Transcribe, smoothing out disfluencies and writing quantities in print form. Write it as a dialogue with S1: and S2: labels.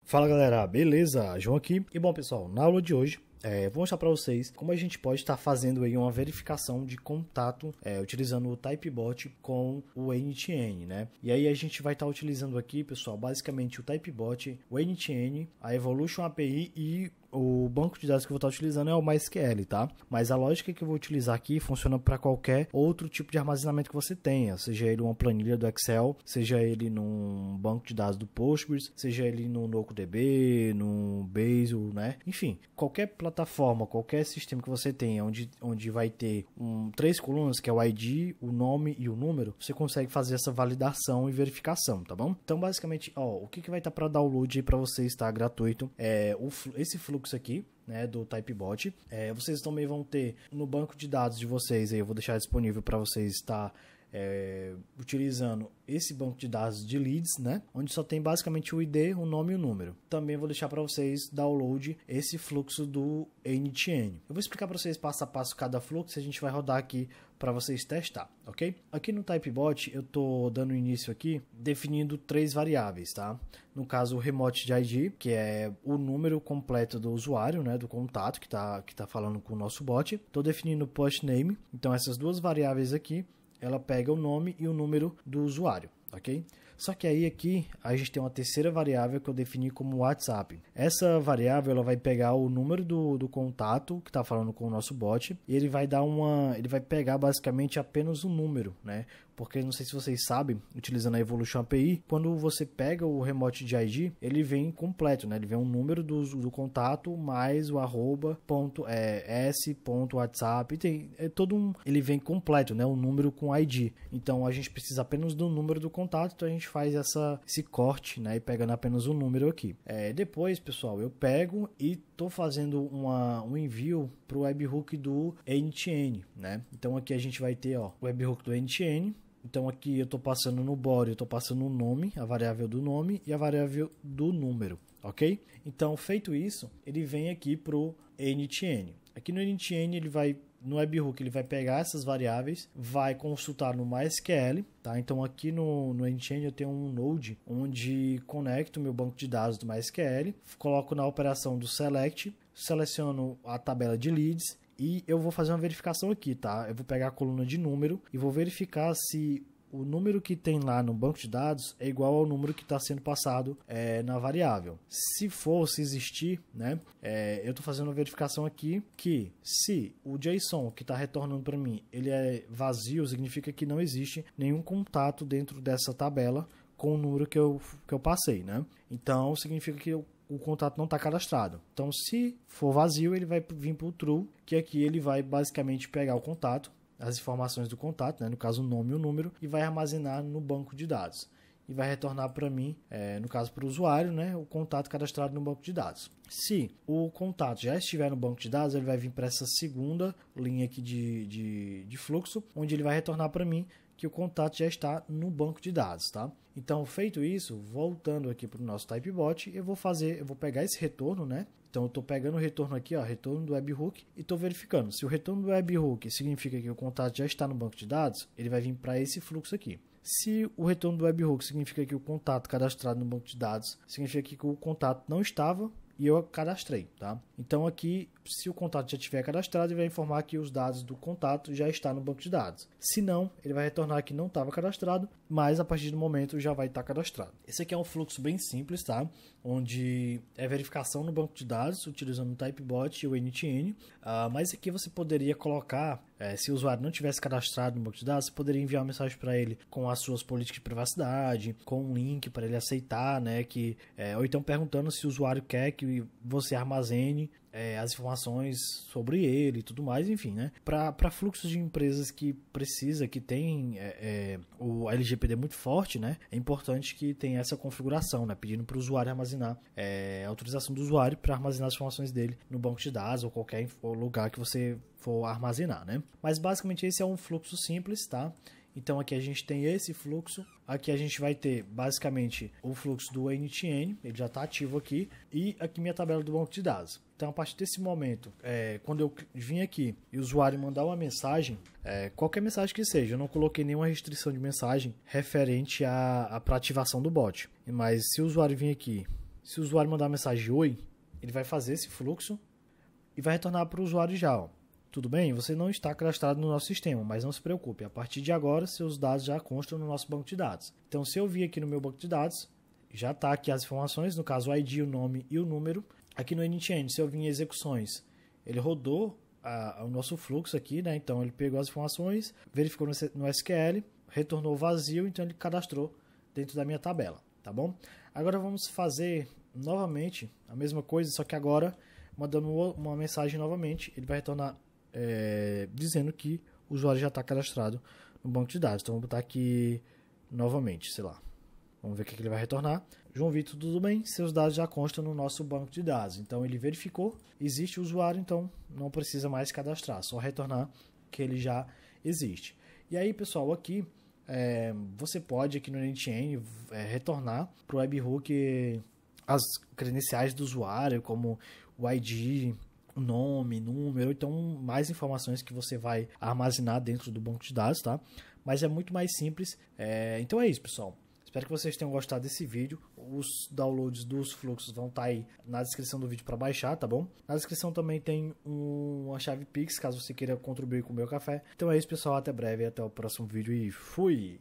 S1: Fala galera, beleza? João aqui. E bom pessoal, na aula de hoje vou mostrar para vocês como a gente pode estar fazendo aí uma verificação de contato utilizando o Typebot com o NTN, né? E aí a gente vai estar utilizando aqui, pessoal, basicamente o Typebot, o NTN, a Evolution API e o banco de dados que eu vou estar utilizando é o MySQL, tá? Mas a lógica que eu vou utilizar aqui funciona para qualquer outro tipo de armazenamento que você tenha, seja ele uma planilha do Excel, seja ele num banco de dados do Postgres, seja ele no NocoDB, no Bazel, né? Enfim, qualquer plataforma, qualquer sistema que você tenha, onde vai ter três colunas, que é o ID, o nome e o número, você consegue fazer essa validação e verificação, tá bom? Então, basicamente, o que vai estar para download aí para você está gratuito é esse fluxo aqui, né, do Typebot. Vocês também vão ter no banco de dados de vocês, aí eu vou deixar disponível para vocês estar utilizando esse banco de dados de leads, né, onde só tem basicamente o ID, o nome e o número. Também vou deixar para vocês download esse fluxo do NTN. Eu vou explicar para vocês passo a passo cada fluxo, a gente vai rodar aqui para vocês testar, ok? Aqui no Typebot eu tô dando início aqui definindo três variáveis, tá? No caso o remote de ID, que é o número completo do usuário, né, do contato que tá falando com o nosso bot. Tô definindo o post name, então essas duas variáveis aqui, ela pega o nome e o número do usuário, ok? Só que aí aqui a gente tem uma terceira variável que eu defini como WhatsApp. Essa variável ela vai pegar o número do contato que está falando com o nosso bot e ele vai pegar basicamente apenas o número, né? Porque não sei se vocês sabem, utilizando a Evolution API, quando você pega o remote de ID, ele vem completo, né? Ele vem um número do contato mais o @s.whatsapp, ele vem completo, né? Um número com ID. Então a gente precisa apenas do número do contato, então a gente faz esse corte, né? E pegando apenas o número aqui. Depois, pessoal, eu pego e tô fazendo um envio para o webhook do NTN, né? Então aqui a gente vai ter o webhook do NTN. Então aqui eu estou passando no body, eu estou passando o nome, a variável do nome e a variável do número, ok? Então feito isso, ele vem aqui para o NTN. Aqui no NTN no webhook ele vai pegar essas variáveis, vai consultar no MySQL, tá? Então aqui no NTN eu tenho um node onde conecto o meu banco de dados do MySQL, coloco na operação do select, seleciono a tabela de leads e eu vou fazer uma verificação aqui, tá? Eu vou pegar a coluna de número e vou verificar se o número que tem lá no banco de dados é igual ao número que está sendo passado na variável. Se existir, né? Eu estou fazendo uma verificação aqui que se o JSON que está retornando para mim ele é vazio, significa que não existe nenhum contato dentro dessa tabela com o número que eu passei, né? Então significa que o contato não está cadastrado. Então, se for vazio, ele vai vir para o true, que aqui ele vai basicamente pegar o contato, as informações do contato, né, no caso o nome e o número, e vai armazenar no banco de dados. E vai retornar para mim, no caso para o usuário, né, o contato cadastrado no banco de dados. Se o contato já estiver no banco de dados, ele vai vir para essa segunda linha aqui de fluxo, onde ele vai retornar para mim que o contato já está no banco de dados, tá? Então, feito isso, voltando aqui para o nosso Typebot, eu vou pegar esse retorno, né? Então, eu estou pegando o retorno aqui, retorno do webhook, e estou verificando. Se o retorno do webhook significa que o contato já está no banco de dados, ele vai vir para esse fluxo aqui. Se o retorno do webhook significa que o contato cadastrado no banco de dados significa que o contato não estava e eu cadastrei, tá? Então aqui, se o contato já estiver cadastrado, ele vai informar que os dados do contato já estão no banco de dados. Se não, ele vai retornar que não estava cadastrado, mas a partir do momento já vai estar cadastrado. Esse aqui é um fluxo bem simples, tá? Onde é verificação no banco de dados, utilizando o Typebot e o NTN. Mas aqui você poderia colocar, se o usuário não tivesse cadastrado no banco de dados, você poderia enviar uma mensagem para ele com as suas políticas de privacidade, com um link para ele aceitar, né? Ou então perguntando se o usuário quer que você armazene as informações sobre ele e tudo mais, enfim, né? Para fluxos de empresas que tem o LGPD muito forte, né? É importante que tenha essa configuração, né? Pedindo para o usuário armazenar a autorização do usuário para armazenar as informações dele no banco de dados ou qualquer lugar que você for armazenar, né? Mas basicamente esse é um fluxo simples, tá? Então aqui a gente tem esse fluxo, aqui a gente vai ter basicamente o fluxo do NTN, ele já está ativo aqui, e aqui minha tabela do banco de dados. Então a partir desse momento, quando eu vim aqui e o usuário mandar uma mensagem, qualquer mensagem que seja, eu não coloquei nenhuma restrição de mensagem referente para ativação do bot. Mas se o usuário vir aqui Se o usuário mandar uma mensagem oi, ele vai fazer esse fluxo e vai retornar para o usuário já. Ó. Tudo bem? Você não está cadastrado no nosso sistema, mas não se preocupe. A partir de agora, seus dados já constam no nosso banco de dados. Então, se eu vir aqui no meu banco de dados, já está aqui as informações, no caso o ID, o nome e o número. Aqui no NTN, se eu vir em execuções, ele rodou o nosso fluxo aqui, né? Então, ele pegou as informações, verificou no SQL, retornou vazio, então ele cadastrou dentro da minha tabela, tá bom? Agora vamos fazer novamente a mesma coisa, só que agora mandando uma mensagem novamente, ele vai retornar dizendo que o usuário já está cadastrado no banco de dados. Então vamos botar aqui novamente, sei lá. Vamos ver o que ele vai retornar. João Vitor, tudo bem? Seus dados já constam no nosso banco de dados. Então ele verificou, existe o usuário, então não precisa mais cadastrar, só retornar que ele já existe. E aí, pessoal, aqui você pode aqui no NTN retornar para o webhook as credenciais do usuário, como o ID, o nome, número, então mais informações que você vai armazenar dentro do banco de dados, tá? Mas é muito mais simples. Então é isso, pessoal. Espero que vocês tenham gostado desse vídeo. Os downloads dos fluxos vão estar aí na descrição do vídeo para baixar, tá bom? Na descrição também tem uma chave Pix, caso você queira contribuir com o meu café. Então é isso, pessoal. Até breve, até o próximo vídeo e fui!